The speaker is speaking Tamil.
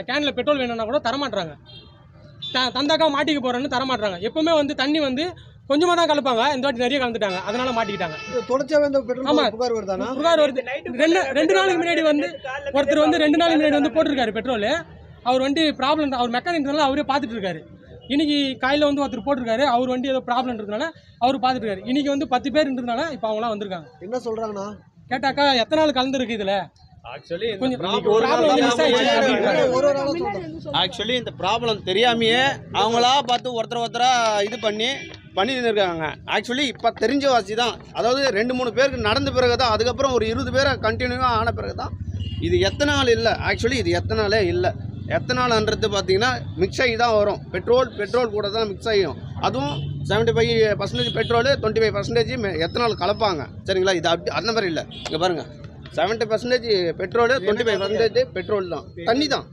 கேனில் பெட்ரோல் வேணும்னா கூட தரமாட்டுறாங்க. தந்தாக்கா மாட்டிக்க போகிறேன்னு தரமாட்டுறாங்க. எப்போவுமே வந்து தண்ணி வந்து கொஞ்சமாக தான் கலப்பாங்க, இந்த வாட்டி நிறைய கலந்துட்டாங்க, அதனால மாட்டிக்கிட்டாங்க. ஆமாம், புகார் வருது. ரெண்டு நாளைக்கு முன்னாடி வந்து ஒருத்தர் வந்து 2 நாளைக்கு முன்னாடி வந்து போட்டிருக்காரு பெட்ரோல். அவர் வண்டி ப்ராப்ளம், அவர் மெக்கானிக்னால அவரே பார்த்துட்டு இருக்காரு. இன்னைக்கு காலையில் வந்து ஒருத்தர் போட்டிருக்காரு, அவர் வண்டி ஏதோ ப்ராப்ளம்ன்றதுனால அவர் பார்த்துட்டு இருக்காரு. இன்னைக்கு வந்து 10 பேர்ன்றதுனால இப்போ அவங்களாம் வந்திருக்காங்க. என்ன சொல்றாங்கண்ணா கேட்டாக்கா எத்தனை நாள் கலந்துருக்கு இதில், ஆக்சுவலி இந்த ப்ராப்ளம் தெரியாமையே அவங்களா பார்த்து ஒருத்தரா இது பண்ணிட்டு இருக்காங்க. ஆக்சுவலி இப்போ தெரிஞ்ச வாசி தான், அதாவது 2-3 பேருக்கு நடந்த பிறகு தான், அதுக்கப்புறம் ஒரு 20 பேரை கண்டினியூவாக ஆன பிறகு தான் இது எத்தனால் இல்லை. ஆக்சுவலி இது எத்தனாலே இல்லை. எத்தனால்ன்றது பார்த்தீங்கன்னா மிக்ஸ் ஆகி தான் வரும். பெட்ரோல் கூட தான் மிக்ஸ் ஆகியும். அதுவும் 75% பெட்ரோலு, 25% எத்தனால் கலப்பாங்க. சரிங்களா? இது அப்படி அந்த மாதிரி இல்லை. இங்கே பாருங்கள், 70% பெட்ரோலு, 25% பெட்ரோல் தான், தண்ணி தான்.